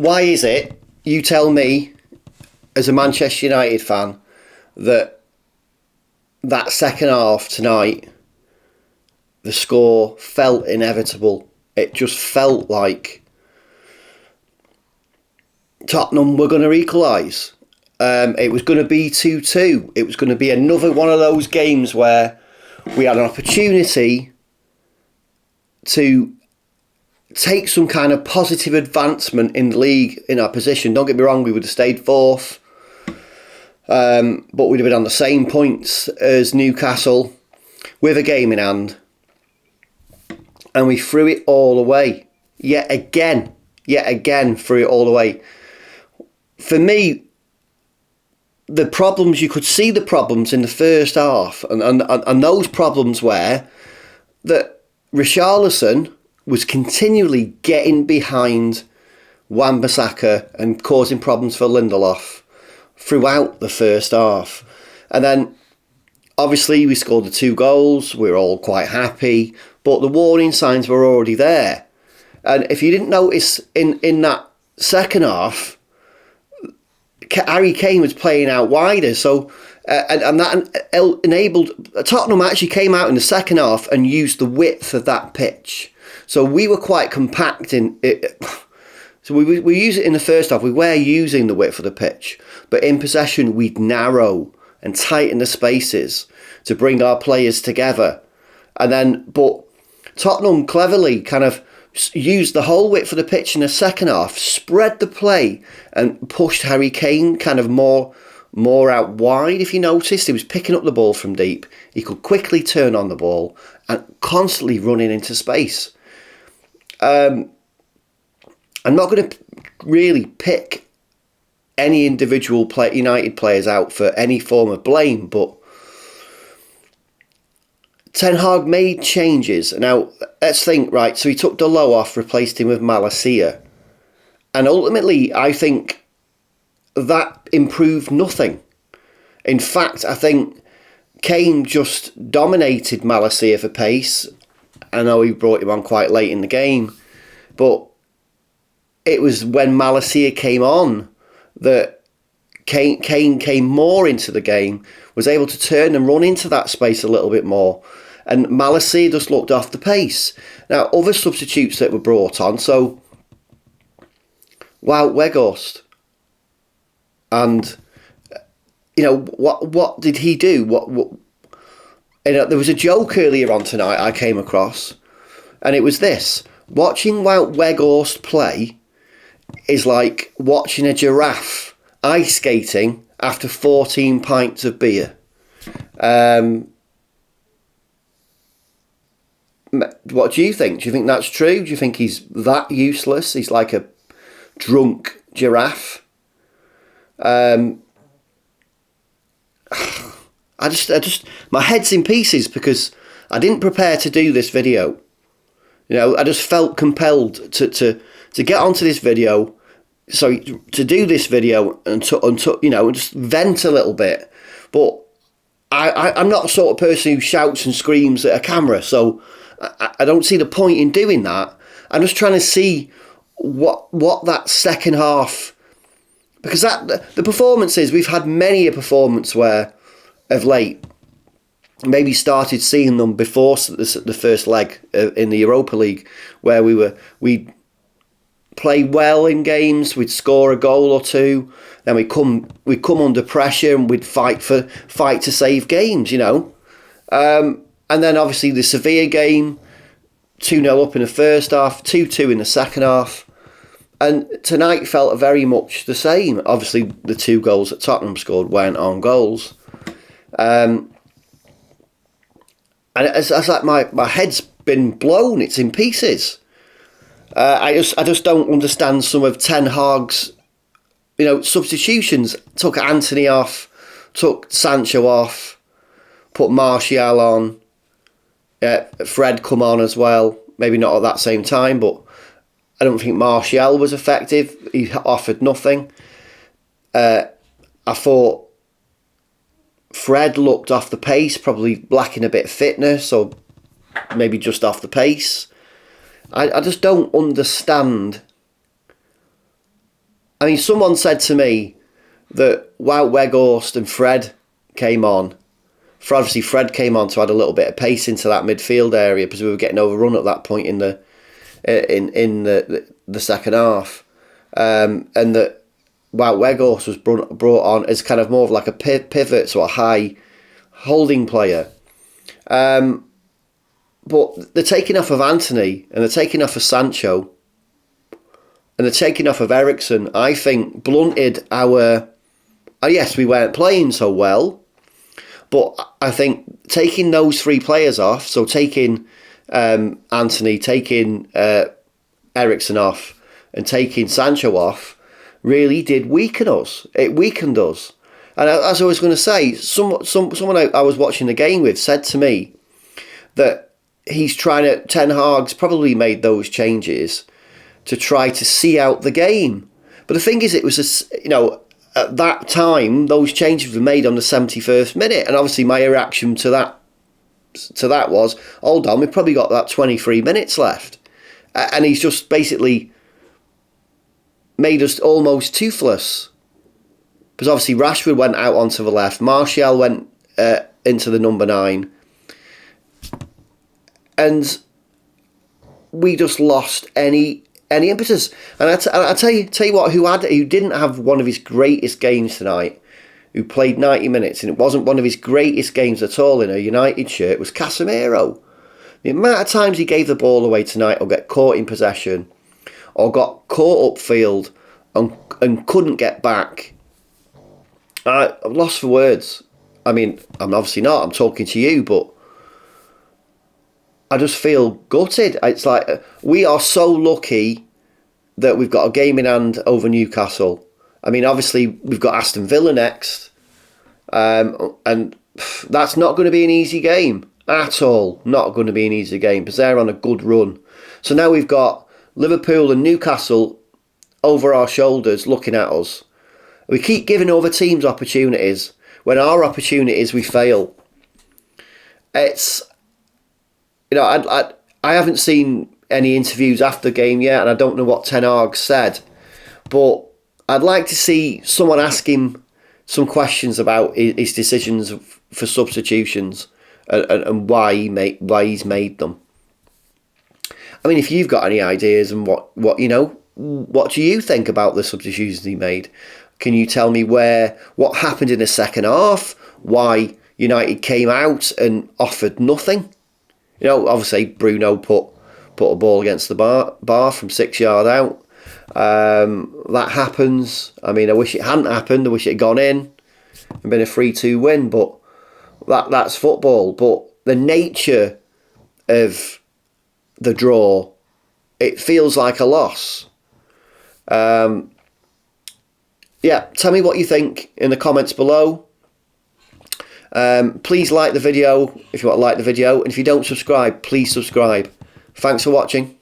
why is it, you tell me, as a Manchester United fan, that second half tonight, the score felt inevitable. It just felt like Tottenham were going to equalise. It was going to be 2-2. It was going to be another one of those games where we had an opportunity to take some kind of positive advancement in the league in our position. Don't get me wrong, we would have stayed fourth, but we'd have been on the same points as Newcastle with a game in hand, and we threw it all away. Yet again threw it all away. For me, the problems, you could see the problems in the first half, and those problems were that Richarlison was continually getting behind Wan-Bissaka and causing problems for Lindelof throughout the first half. And then, obviously, we scored the 2 goals. We were all quite happy, but the warning signs were already there. And if you didn't notice, in that second half, Harry Kane was playing out wider, so and that enabled Tottenham actually came out in the second half and used the width of that pitch. So we were quite compact in it. So we use it in the first half. We were using the width of the pitch, but in possession we'd narrow and tighten the spaces to bring our players together. But Tottenham cleverly kind of used the whole width of the pitch in the second half, spread the play, and pushed Harry Kane kind of more out wide. If you noticed, he was picking up the ball from deep. He could quickly turn on the ball and constantly running into space. I'm not going to really pick any individual United players out for any form of blame, but Ten Hag made changes. Now, let's think, right, so he took Delo off, replaced him with Malacia. And ultimately, I think that improved nothing. In fact, I think Kane just dominated Malacia for pace. I know he brought him on quite late in the game, but it was when Malacia came on that Kane came more into the game, was able to turn and run into that space a little bit more. And Malacia just looked off the pace. Now, other substitutes that were brought on, so Wout Weghorst. And, what did he do? There was a joke earlier on tonight I came across, and it was this. Watching Wout Weghorst play is like watching a giraffe ice skating after 14 pints of beer. What do you think? Do you think that's true? Do you think he's that useless? He's like a drunk giraffe. I just, my head's in pieces because I didn't prepare to do this video. I just felt compelled to get onto this video, to do this video and just vent a little bit. But I'm not the sort of person who shouts and screams at a camera, so I don't see the point in doing that. I'm just trying to see what that second half, because the performances, we've had many a performance where of late maybe started seeing them before the first leg in the Europa League, where we'd play well in games, we'd score a goal or two, then we'd come under pressure and we'd fight to save games, and then obviously the Sevilla game, 2-0 up in the first half, 2-2 in the second half. And tonight felt very much the same. Obviously, the 2 goals that Tottenham scored weren't on goals. And it's like my head's been blown. It's in pieces. I just don't understand some of Ten Hag's substitutions. Took Anthony off, took Sancho off, put Martial on. Fred come on as well. Maybe not at that same time, but I don't think Martial was effective. He offered nothing. I thought Fred looked off the pace, probably lacking a bit of fitness, or maybe just off the pace. I just don't understand I mean, someone said to me that Wout Weghorst and Fred came on. Obviously, Fred came on to add a little bit of pace into that midfield area because we were getting overrun at that point in the second half, and that Wout Weghorst was brought on as kind of more of like a pivot, so a high holding player. But the taking off of Anthony and the taking off of Sancho and the taking off of Eriksen, I think, blunted our... yes, we weren't playing so well, but I think taking those three players off, so taking Anthony, taking Eriksen off and taking Sancho off, really did weaken us. It weakened us. And as I was going to say, someone I was watching the game with said to me that Ten Hag's probably made those changes to try to see out the game. But the thing is, it was, at that time, those changes were made on the 71st minute. And obviously my reaction to that was, hold on, we've probably got that 23 minutes left. And he's just basically made us almost toothless. Because obviously Rashford went out onto the left, Martial went into the number 9. And we just lost any impetus. And I tell you what, who didn't have one of his greatest games tonight, who played 90 minutes, and it wasn't one of his greatest games at all in a United shirt, was Casemiro. The amount of times he gave the ball away tonight, or got caught in possession, or got caught upfield and couldn't get back. I'm lost for words. I mean, I'm obviously not. I'm talking to you, but I just feel gutted. It's like we are so lucky that we've got a game in hand over Newcastle. I mean, obviously, we've got Aston Villa next. And that's not going to be an easy game at all. Not going to be an easy game because they're on a good run. So now we've got Liverpool and Newcastle over our shoulders looking at us. We keep giving other teams opportunities. When our opportunities, we fail. It's... I haven't seen any interviews after the game yet, and I don't know what Ten Hag said, but I'd like to see someone ask him some questions about his decisions for substitutions and why he's made them. I mean, if you've got any ideas and what do you think about the substitutions he made? Can you tell me what happened in the second half? Why United came out and offered nothing? Obviously Bruno put a ball against the bar from 6 yards out. That happens. I mean, I wish it hadn't happened. I wish it had gone in and been a 3-2 win. But that's football. But the nature of the draw, it feels like a loss. Tell me what you think in the comments below. Please like the video if you want to like the video, and if you don't subscribe, please subscribe. Thanks for watching.